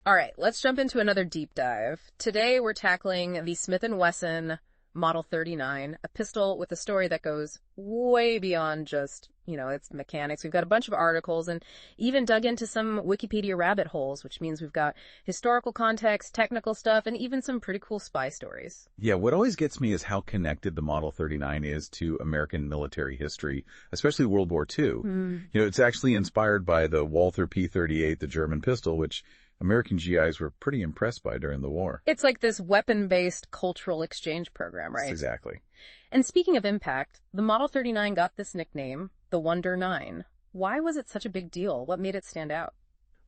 All right, let's jump into another deep dive. Today we're tackling the Smith&Wesson Model 39, a pistol with a story that goes way beyond just, its mechanics. We've got a bunch of articles and even dug into some Wikipedia rabbit holes, which means we've got historical context, technical stuff, and even some pretty cool spy stories. Yeah, what always gets me is how connected the Model 39 is to American military history, especially World War II. It's actually inspired by the Walther P38, the German pistol, which American GIs were pretty impressed by during the war. It's like this weapon-based cultural exchange program, right? Exactly. And speaking of impact, the Model 39 got this nickname, the Wonder 9. Why was it such a big deal? What made it stand out?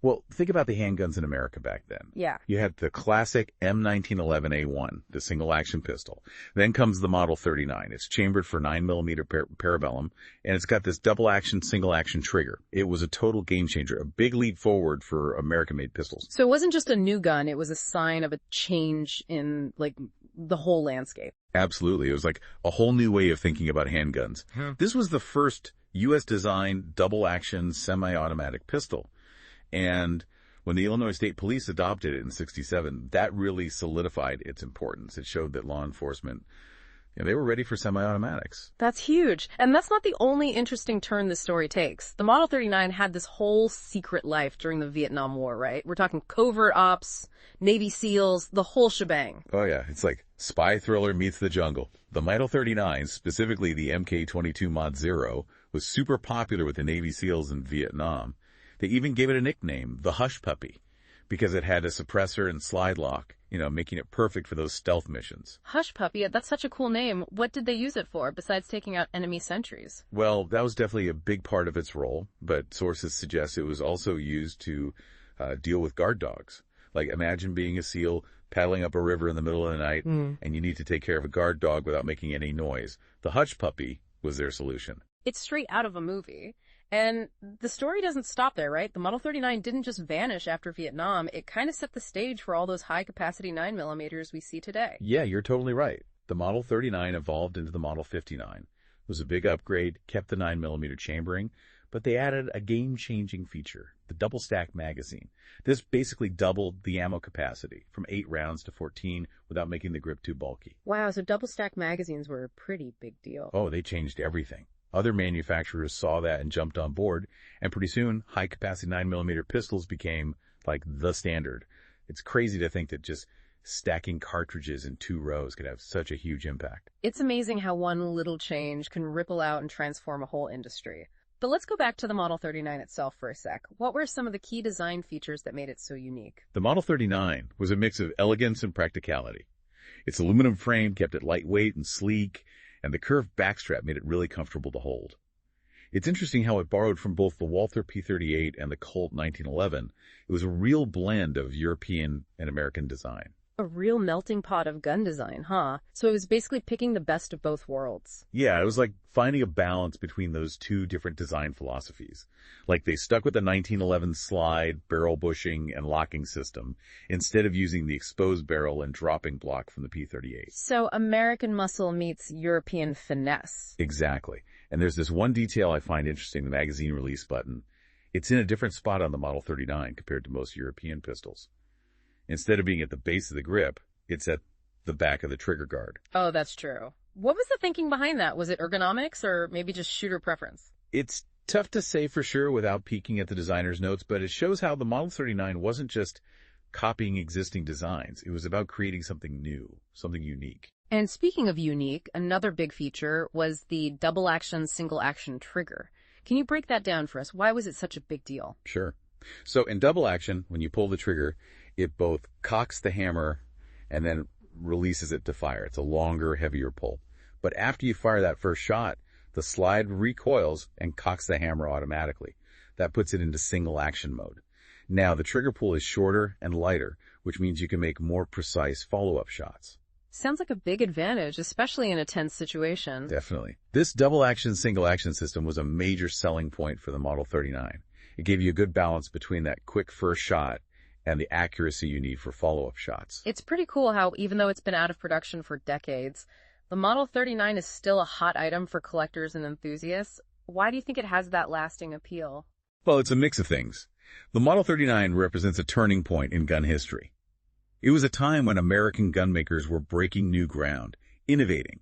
Well, think about the handguns in America back then. Yeah. You had the classic M1911A1, the single-action pistol. Then comes the Model 39. It's chambered for 9mm parabellum, and it's got this double-action, single-action trigger. It was a total game-changer, a big leap forward for American-made pistols. So it wasn't just a new gun, it was a sign of a change in, the whole landscape. Absolutely. It was like a whole new way of thinking about handguns. This was the first U.S.-designed double-action semi-automatic pistol. And when the Illinois State Police adopted it in '67, that really solidified its importance. It showed that law enforcement, they were ready for semi-automatics. That's huge. And that's not the only interesting turn this story takes. The Model 39 had this whole secret life during the Vietnam War, right? We're talking covert ops, Navy SEALs, the whole shebang. Oh yeah, it's like spy thriller meets the jungle. The Model 39, specifically the MK22 Mod 0, was super popular with the Navy SEALs in Vietnam. They even gave it a nickname, the Hush Puppy, because it had a suppressor and slide lock, making it perfect for those stealth missions. Hush Puppy, that's such a cool name. What did they use it for, besides taking out enemy sentries? Well, that was definitely a big part of its role, but sources suggest it was also used to deal with guard dogs. Like, imagine being a SEAL paddling up a river in the middle of the night, and you need to take care of a guard dog without making any noise. The Hush Puppy was their solution. It's straight out of a movie. And the story doesn't stop there, right? The Model 39 didn't just vanish after Vietnam. It kind of set the stage for all those high-capacity 9mm we see today. Yeah, you're totally right. The Model 39 evolved into the Model 59. It was a big upgrade, kept the 9mm chambering, but they added a game-changing feature, the double-stack magazine. This basically doubled the ammo capacity from 8 rounds to 14 without making the grip too bulky. Wow, so double-stack magazines were a pretty big deal. Oh, they changed everything. Other manufacturers saw that and jumped on board, and pretty soon, high-capacity 9mm pistols became, the standard. It's crazy to think that just stacking cartridges in 2 rows could have such a huge impact. It's amazing how one little change can ripple out and transform a whole industry. But let's go back to the Model 39 itself for a sec. What were some of the key design features that made it so unique? The Model 39 was a mix of elegance and practicality. Its aluminum frame kept it lightweight and sleek, and the curved backstrap made it really comfortable to hold. It's interesting how it borrowed from both the Walther P38 and the Colt 1911. It was a real blend of European and American design. A real melting pot of gun design, huh? So it was basically picking the best of both worlds. Yeah, it was like finding a balance between those two different design philosophies. Like they stuck with the 1911 slide, barrel bushing, and locking system instead of using the exposed barrel and dropping block from the P38. So American muscle meets European finesse. Exactly. And there's this one detail I find interesting, the magazine release button. It's in a different spot on the Model 39 compared to most European pistols. Instead of being at the base of the grip, it's at the back of the trigger guard. Oh, that's true. What was the thinking behind that? Was it ergonomics or maybe just shooter preference? It's tough to say for sure without peeking at the designer's notes, but it shows how the Model 39 wasn't just copying existing designs. It was about creating something new, something unique. And speaking of unique, another big feature was the double-action, single-action trigger. Can you break that down for us? Why was it such a big deal? Sure. So in double action, when you pull the trigger, it both cocks the hammer and then releases it to fire. It's a longer, heavier pull. But after you fire that first shot, the slide recoils and cocks the hammer automatically. That puts it into single action mode. Now, the trigger pull is shorter and lighter, which means you can make more precise follow-up shots. Sounds like a big advantage, especially in a tense situation. Definitely. This double-action, single-action system was a major selling point for the Model 39. It gave you a good balance between that quick first shot and the accuracy you need for follow-up shots. It's pretty cool how, even though it's been out of production for decades, the Model 39 is still a hot item for collectors and enthusiasts. Why do you think it has that lasting appeal? Well, it's a mix of things. The Model 39 represents a turning point in gun history. It was a time when American gun makers were breaking new ground, innovating.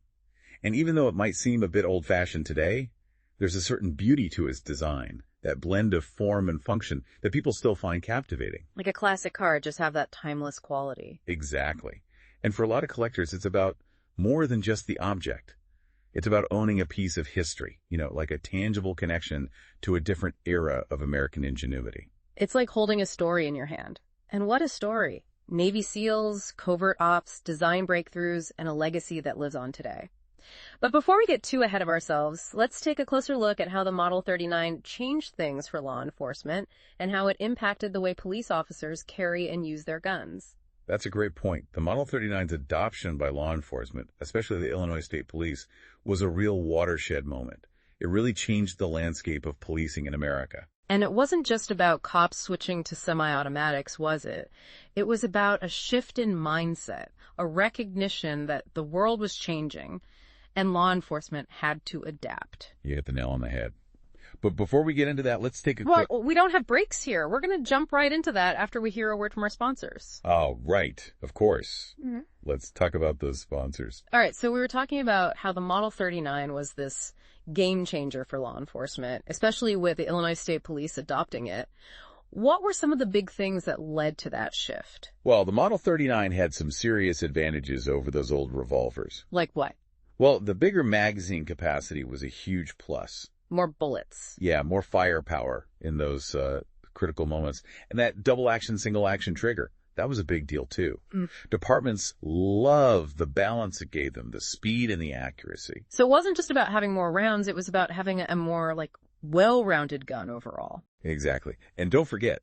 And even though it might seem a bit old-fashioned today, there's a certain beauty to its design, that blend of form and function that people still find captivating. Like a classic car, just have that timeless quality. Exactly. And for a lot of collectors, it's about more than just the object. It's about owning a piece of history, like a tangible connection to a different era of American ingenuity. It's like holding a story in your hand. And what a story. Navy SEALs, covert ops, design breakthroughs, and a legacy that lives on today. But before we get too ahead of ourselves, let's take a closer look at how the Model 39 changed things for law enforcement and how it impacted the way police officers carry and use their guns. That's a great point. The Model 39's adoption by law enforcement, especially the Illinois State Police, was a real watershed moment. It really changed the landscape of policing in America. And it wasn't just about cops switching to semi-automatics, was it? It was about a shift in mindset, a recognition that the world was changing, and law enforcement had to adapt. You hit the nail on the head. But before we get into that, let's take a Well, quick... we don't have breaks here. We're going to jump right into that after we hear a word from our sponsors. Oh, right. Of course. Mm-hmm. Let's talk about those sponsors. All right, so we were talking about how the Model 39 was this game changer for law enforcement, especially with the Illinois State Police adopting it. What were some of the big things that led to that shift? Well, the Model 39 had some serious advantages over those old revolvers. Like what? Well, the bigger magazine capacity was a huge plus. More bullets. Yeah, more firepower in those critical moments. And that double-action, single-action trigger, that was a big deal, too. Departments loved the balance it gave them, the speed and the accuracy. So it wasn't just about having more rounds, it was about having a more, well-rounded gun overall. Exactly. And don't forget,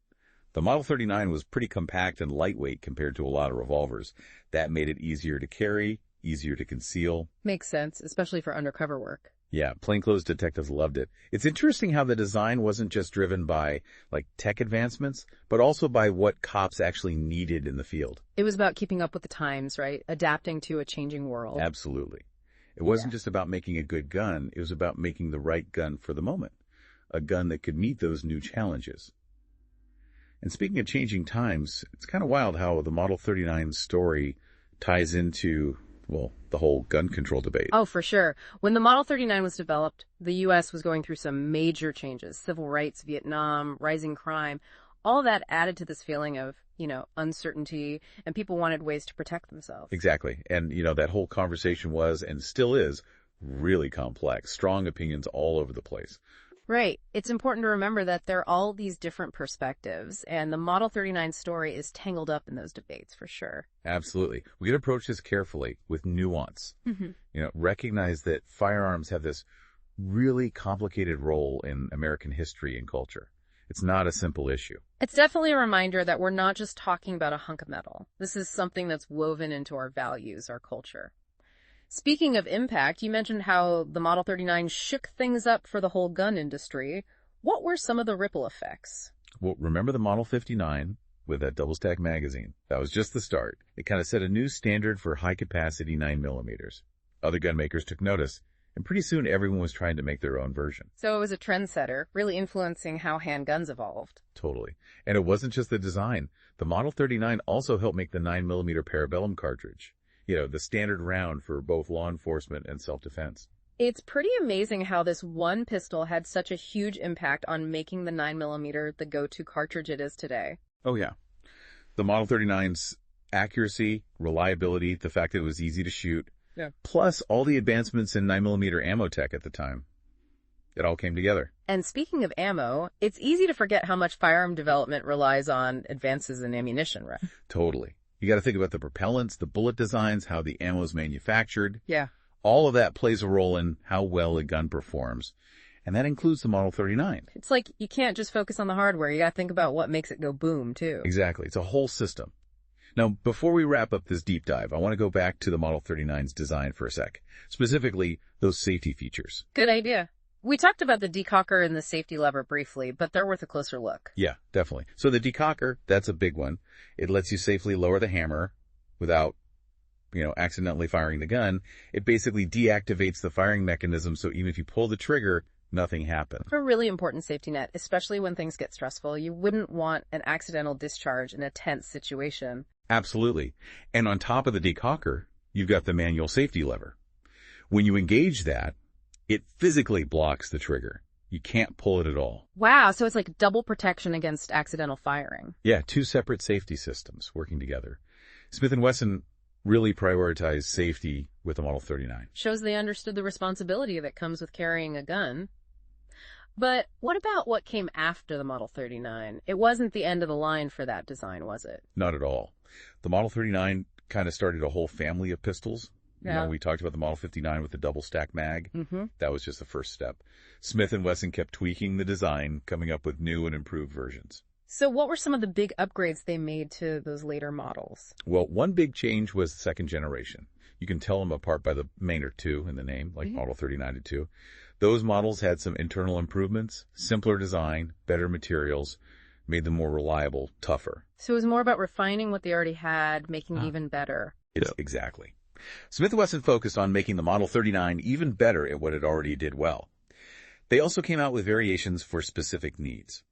the Model 39 was pretty compact and lightweight compared to a lot of revolvers. That made it easier to carry, easier to conceal. Makes sense, especially for undercover work. Yeah, plainclothes detectives loved it. It's interesting how the design wasn't just driven by, tech advancements, but also by what cops actually needed in the field. It was about keeping up with the times, right? Adapting to a changing world. Absolutely. It wasn't just about making a good gun. It was about making the right gun for the moment. A gun that could meet those new challenges. And speaking of changing times, it's kind of wild how the Model 39 story ties into, the whole gun control debate. Oh, for sure. When the Model 39 was developed, the U.S. was going through some major changes. Civil rights, Vietnam, rising crime. All that added to this feeling of, uncertainty, and people wanted ways to protect themselves. Exactly. And, that whole conversation was, and still is, really complex. Strong opinions all over the place. Right. It's important to remember that there are all these different perspectives, and the Model 39 story is tangled up in those debates, for sure. Absolutely. We can approach this carefully with nuance. Recognize that firearms have this really complicated role in American history and culture. It's not a simple issue. It's definitely a reminder that we're not just talking about a hunk of metal. This is something that's woven into our values, our culture. Speaking of impact, you mentioned how the Model 39 shook things up for the whole gun industry. What were some of the ripple effects? Well, remember the Model 59 with that double-stack magazine? That was just the start. It kind of set a new standard for high-capacity 9mm. Other gun makers took notice, and pretty soon everyone was trying to make their own version. So it was a trendsetter, really influencing how handguns evolved. Totally. And it wasn't just the design. The Model 39 also helped make the 9mm Parabellum cartridge. The standard round for both law enforcement and self-defense. It's pretty amazing how this one pistol had such a huge impact on making the 9mm the go-to cartridge it is today. Oh, yeah. The Model 39's accuracy, reliability, the fact that it was easy to shoot, plus all the advancements in 9mm ammo tech at the time. It all came together. And speaking of ammo, it's easy to forget how much firearm development relies on advances in ammunition, right? Totally. You got to think about the propellants, the bullet designs, how the ammo is manufactured. Yeah. All of that plays a role in how well a gun performs. And that includes the Model 39. It's like you can't just focus on the hardware. You got to think about what makes it go boom, too. Exactly. It's a whole system. Now, before we wrap up this deep dive, I want to go back to the Model 39's design for a sec. Specifically, those safety features. Good idea. We talked about the decocker and the safety lever briefly, but they're worth a closer look. Yeah, definitely. So the decocker, that's a big one. It lets you safely lower the hammer without, accidentally firing the gun. It basically deactivates the firing mechanism, so even if you pull the trigger, nothing happened. A really important safety net, especially when things get stressful. You wouldn't want an accidental discharge in a tense situation. Absolutely. And on top of the decocker, you've got the manual safety lever. When you engage that, it physically blocks the trigger. You can't pull it at all. Wow, so it's like double protection against accidental firing. Yeah, two separate safety systems working together. Smith&Wesson really prioritized safety with the Model 39. Shows they understood the responsibility that comes with carrying a gun. But what about what came after the Model 39? It wasn't the end of the line for that design, was it? Not at all. The Model 39 kind of started a whole family of pistols. Yeah. We talked about the Model 59 with the double stack mag. Mm-hmm. That was just the first step. Smith&Wesson kept tweaking the design, coming up with new and improved versions. So what were some of the big upgrades they made to those later models? Well, one big change was the second generation. You can tell them apart by the Maynard 2 in the name, like Model 39 did too. Those models had some internal improvements, simpler design, better materials, made them more reliable, tougher. So it was more about refining what they already had, making it even better. Exactly. Smith&Wesson focused on making the Model 39 even better at what it already did well. They also came out with variations for specific needs.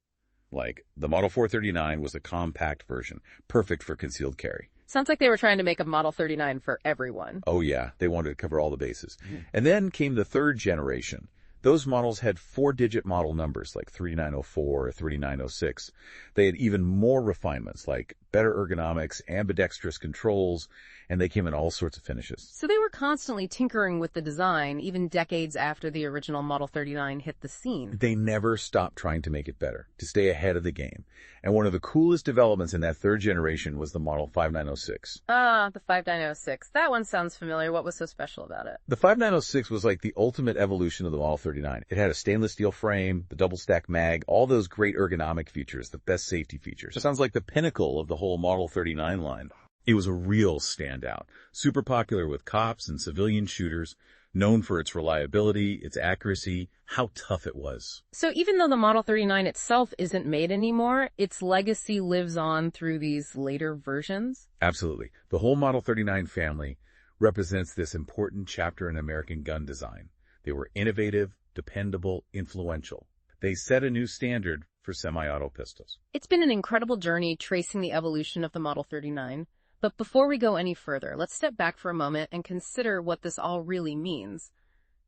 Like, the Model 439 was a compact version, perfect for concealed carry. Sounds like they were trying to make a Model 39 for everyone. Oh yeah, they wanted to cover all the bases. And then came the third generation. Those models had 4-digit model numbers like 3904 or 3906. They had even more refinements like better ergonomics, ambidextrous controls, and they came in all sorts of finishes. So they were constantly tinkering with the design, even decades after the original Model 39 hit the scene. They never stopped trying to make it better, to stay ahead of the game. And one of the coolest developments in that third generation was the Model 5906. Ah, the 5906. That one sounds familiar. What was so special about it? The 5906 was like the ultimate evolution of the Model 39. It had a stainless steel frame, the double stack mag, all those great ergonomic features, the best safety features. It sounds like the pinnacle of the whole Model 39 line. It was a real standout, super popular with cops and civilian shooters, known for its reliability, its accuracy, how tough it was. So even though the Model 39 itself isn't made anymore, its legacy lives on through these later versions? Absolutely. The whole Model 39 family represents this important chapter in American gun design. They were innovative, dependable, influential. They set a new standard for semi-auto pistols. It's been an incredible journey tracing the evolution of the Model 39. But before we go any further, let's step back for a moment and consider what this all really means.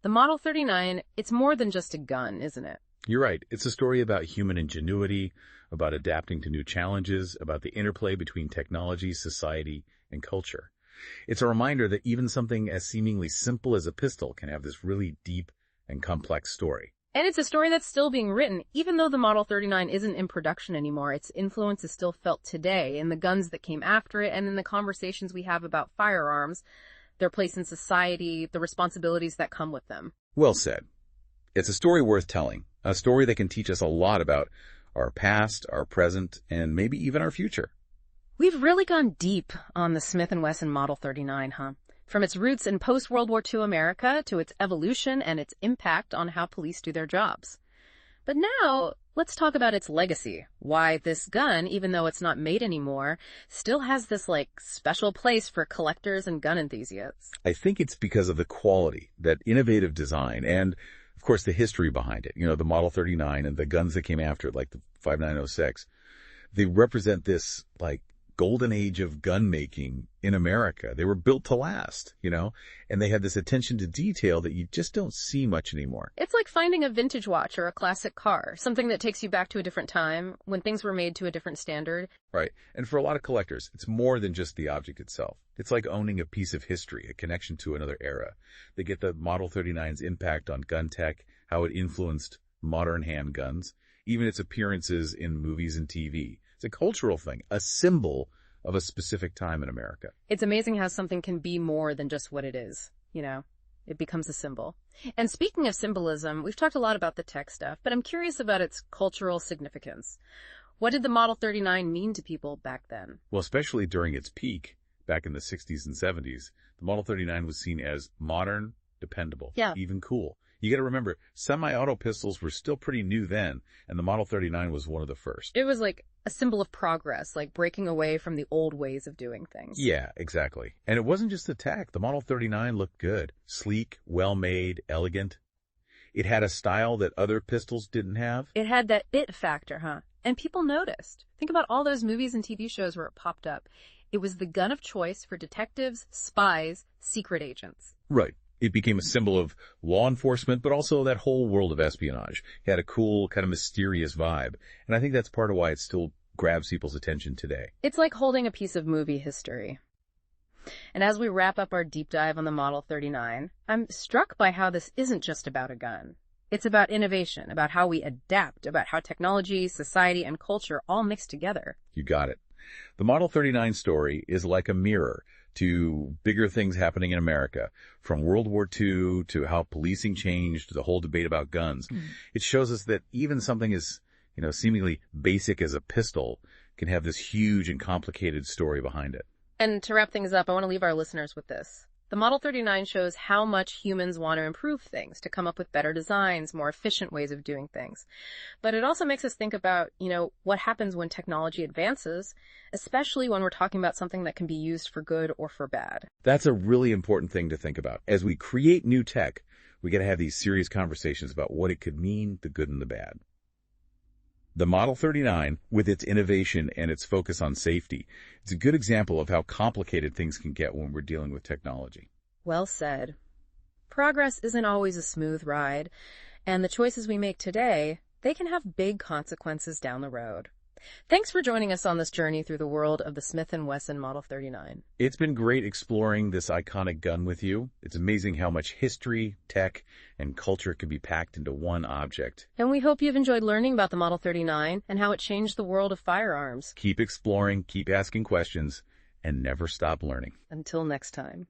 The Model 39, it's more than just a gun, isn't it? You're right. It's a story about human ingenuity, about adapting to new challenges, about the interplay between technology, society, and culture. It's a reminder that even something as seemingly simple as a pistol can have this really deep and complex story. And it's a story that's still being written. Even though the Model 39 isn't in production anymore, its influence is still felt today in the guns that came after it and in the conversations we have about firearms, their place in society, the responsibilities that come with them. Well said. It's a story worth telling, a story that can teach us a lot about our past, our present, and maybe even our future. We've really gone deep on the Smith&Wesson Model 39, huh? From its roots in post-World War II America to its evolution and its impact on how police do their jobs. But now, let's talk about its legacy. Why this gun, even though it's not made anymore, still has this, special place for collectors and gun enthusiasts. I think it's because of the quality, that innovative design, and, of course, the history behind it. You know, the Model 39 and the guns that came after it, like the 5906. They represent this, golden age of gun making in America. They were built to last, and they had this attention to detail that you just don't see much anymore. It's like finding a vintage watch or a classic car, something that takes you back to a different time when things were made to a different standard. Right. And for a lot of collectors, it's more than just the object itself. It's like owning a piece of history, a connection to another era. They get the Model 39's impact on gun tech, how it influenced modern handguns, even its appearances in movies and TV. It's a cultural thing, a symbol of a specific time in America. It's amazing how something can be more than just what it is, It becomes a symbol. And speaking of symbolism, we've talked a lot about the tech stuff, but I'm curious about its cultural significance. What did the Model 39 mean to people back then? Well, especially during its peak, back in the 60s and 70s, the Model 39 was seen as modern, dependable, even cool. You got to remember, semi-auto pistols were still pretty new then, and the Model 39 was one of the first. It was like a symbol of progress, like breaking away from the old ways of doing things. Yeah, exactly. And it wasn't just the tech. The Model 39 looked good, sleek, well-made, elegant. It had a style that other pistols didn't have. It had that it factor, huh? And people noticed. Think about all those movies and TV shows where it popped up. It was the gun of choice for detectives, spies, secret agents. Right. It became a symbol of law enforcement, but also that whole world of espionage. It had a cool, kind of mysterious vibe. And I think that's part of why it still grabs people's attention today. It's like holding a piece of movie history. And as we wrap up our deep dive on the Model 39, I'm struck by how this isn't just about a gun. It's about innovation, about how we adapt, about how technology, society, and culture all mix together. You got it. The Model 39 story is like a mirror to bigger things happening in America, from World War II to how policing changed, the whole debate about guns. It shows us that even something as, seemingly basic as a pistol can have this huge and complicated story behind it. And to wrap things up, I want to leave our listeners with this. The Model 39 shows how much humans want to improve things, to come up with better designs, more efficient ways of doing things. But it also makes us think about, what happens when technology advances, especially when we're talking about something that can be used for good or for bad. That's a really important thing to think about. As we create new tech, we got to have these serious conversations about what it could mean, the good and the bad. The Model 39, with its innovation and its focus on safety, is a good example of how complicated things can get when we're dealing with technology. Well said. Progress isn't always a smooth ride, and the choices we make today, they can have big consequences down the road. Thanks for joining us on this journey through the world of the Smith&Wesson Model 39. It's been great exploring this iconic gun with you. It's amazing how much history, tech, and culture can be packed into one object. And we hope you've enjoyed learning about the Model 39 and how it changed the world of firearms. Keep exploring, keep asking questions, and never stop learning. Until next time.